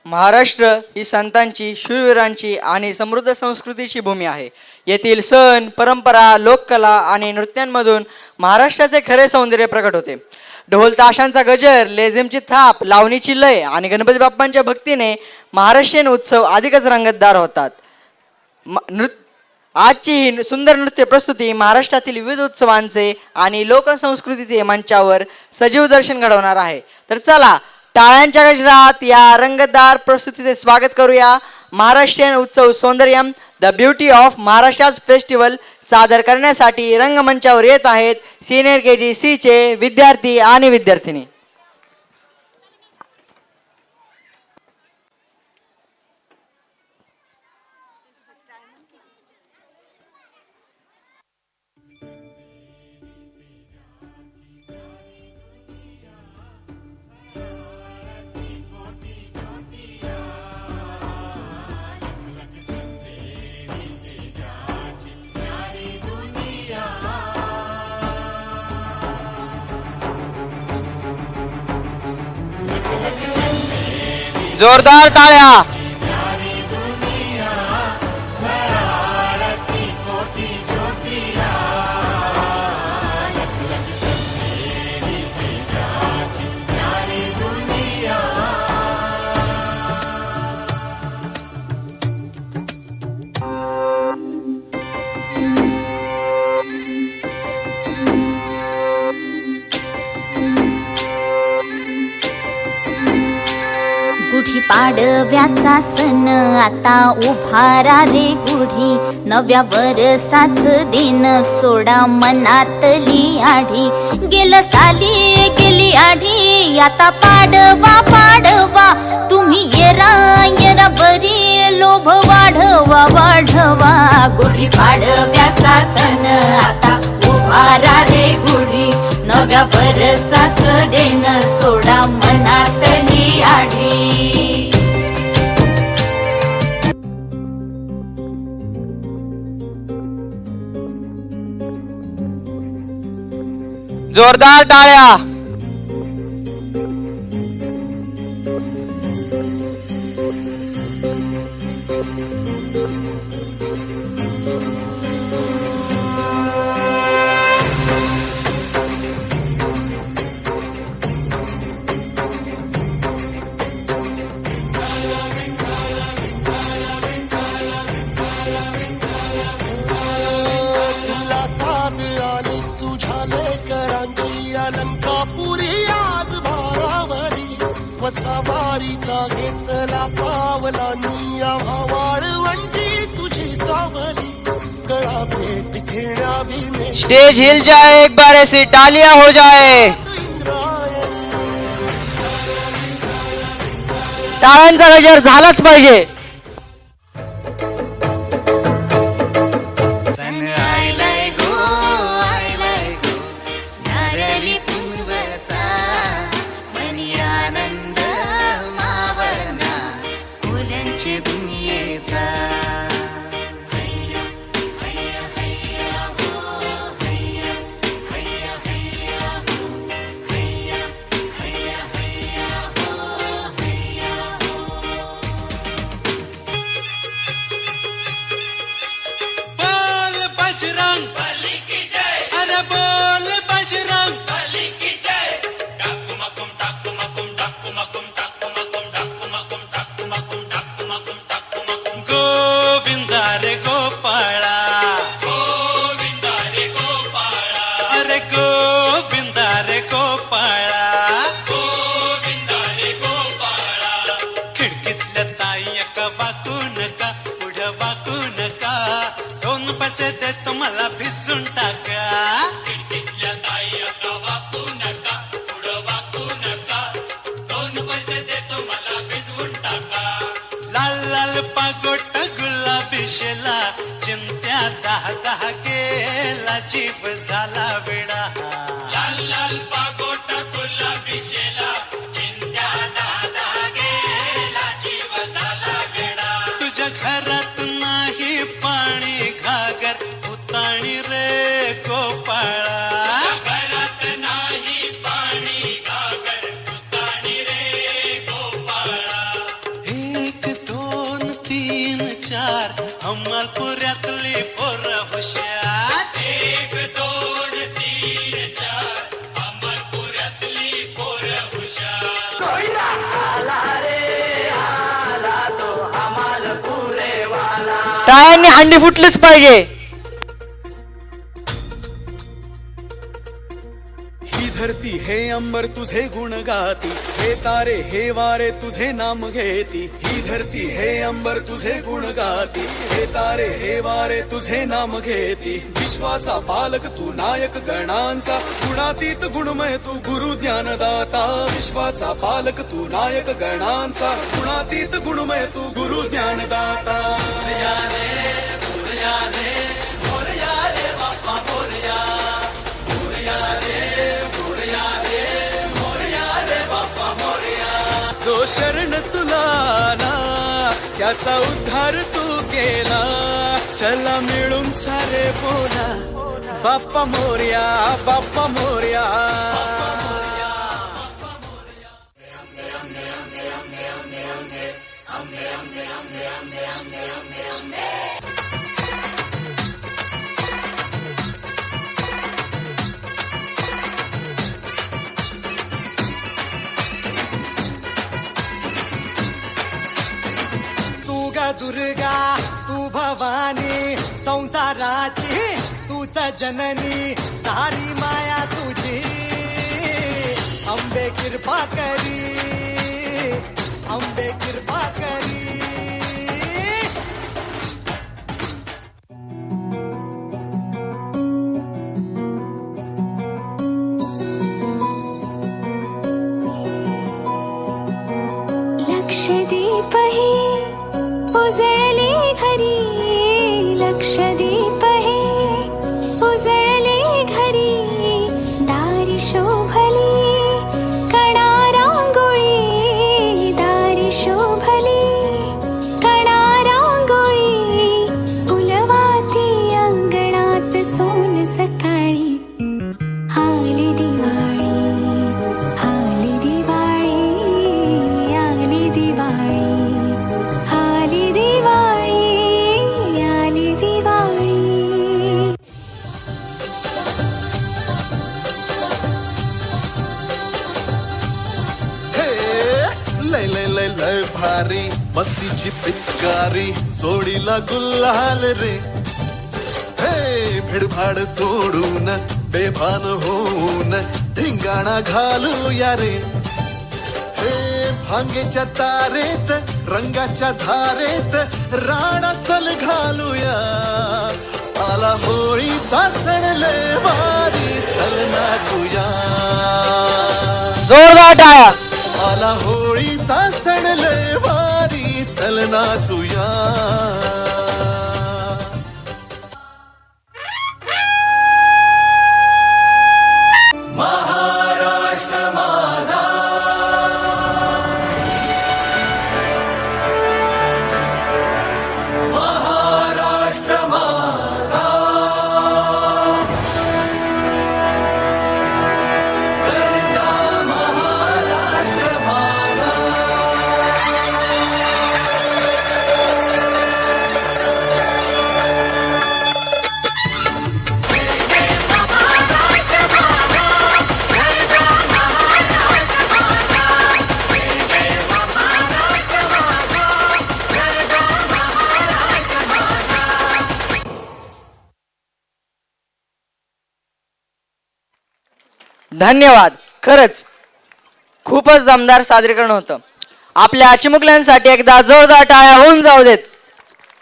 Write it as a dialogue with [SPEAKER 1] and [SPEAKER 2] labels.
[SPEAKER 1] महाराष्ट्र ही संतांची, शूरवीरांची आणि समृद्ध संस्कृतीची भूमी आहे. येथील सण, परंपरा, लोककला आणि नृत्यांमधून महाराष्ट्राचे खरे सौंदर्य प्रकट होते. ढोल ताशांचा गजर, लेझिमची थाप, लावणीची लय आणि गणपती बाप्पांच्या भक्तीने महाराष्ट्रीयन उत्सव अधिकच रंगतदार होतात. आजची ही सुंदर नृत्य प्रस्तुती महाराष्ट्रातील विविध उत्सवांचे आणि लोकसंस्कृतीचे मंचावर सजीव दर्शन घडवणार आहे. तर चला टाळ्यांच्या गजरात या रंगतदार प्रस्तुतीचे स्वागत करूया. महाराष्ट्रीयन उत्सव Saundaryam the beauty of महाराष्ट्राज festival सादर करण्यासाठी रंगमंचावर येत आहेत सिनियर KG चे विद्यार्थी आणि विद्यार्थिनी. जोरदार टाळ्या.
[SPEAKER 2] गुढी पाडव्याचा सण आता उभारा रे गुढी, नव्या वर्षाच दिन सोडा मनातली आढी. गेलं साली गेली आढी, आता पाडवा पाडवा, तुम्ही येरा येरा बरी लोभ वाढवा वाढवा. गुढी पाडव्याचा सण आता उभारा रे गुढी, नव्या वर्षाच दिन सोडा मनातली आढी.
[SPEAKER 1] जोरदार टाळ्या.
[SPEAKER 3] अलंकापुरी आज भारावरी, वसावारीचा घेतला पावला निया वाळवंटी तुझी सावली, गळा भेट घेण्या भी
[SPEAKER 1] स्टेज हिल जाए एक बार ऐसी तालियां हो जाए. टाळ्यांचा गजर झालाच पाहिजे.
[SPEAKER 4] चिंत्या दहा दहा केला जीव झाला वेडा. लाल लाल पागोट गुलाबी शेला, चिंत्या दहा दहा केला जीव झाला वेडा. तुझ्या घरात नाही पाणी घागर उताणी रे गोपाळा, घरात नाही पाणी घागर उताणी रे गोपाळा. अमलपुऱ्यातली पोरं हुशार.
[SPEAKER 5] 1 2 3 4 अमरपुऱ्यातली पोरं हुशार.
[SPEAKER 1] टाळ्यांनी हंडी फुटलीच पाहिजे.
[SPEAKER 6] ही धरती हे अंबर तुझे गुण गाती, हे तारे हे वारे तुझे नाम घेती. ही धरती हे अंबर तुझे गुण गाती, हे तारे हे वारे तुझे नाम घेती. विश्वाचा पालक तू नायक गणांचा, गुणातीत गुणमय तू गुरु ज्ञानदाता. विश्वाचा पालक तू नायक गणांचा, गुणातीत गुणमय तू गुरु ज्ञानदाता. जो शरण तुला आला त्याचा उद्धार तू केला. चला मिळून सारे बोला बाप्पा मोरया, बाप्पा मोरया.
[SPEAKER 3] तू ग दुर्गा तू भवानी संसाराची तूच जननी, सारी माया तुझी. अंबे कृपा करी, अंबे कृपा करी.
[SPEAKER 2] लक्षदीप हे उजळले घरी, लक्षदीप हे उजळले घरी. दारी शोभली कणा रांगोळी, दारी शोभली कणा रांगोळी. फुलवाती अंगणात सोन सकाळी. आली दिवाळी, आली दिवाळी, आली दिवाळी, आली दिवाळी, आली दिवाळी.
[SPEAKER 3] हे लय लय लय लय भारी मस्तीची पिचकारी, सोडीला गुल्हाल रे. हे भिडभाड सोडून बेभान होऊन धिंगाणा घालूया रे. हे भांगेच्या तारेत रंगाच्या धारेत राणा चल घालूया. आला होळीचा सण लय भारी, चल नाचूया.
[SPEAKER 1] जोरदार टाळ्या.
[SPEAKER 3] आला होळीचा सण लय भारी, चल नाचूया.
[SPEAKER 1] धन्यवाद. खरंच खूपच दमदार सादरीकरण होतं. आपल्या चिमुकल्यांसाठी एकदा जोरदार टाळ्या होऊन जाऊ देत.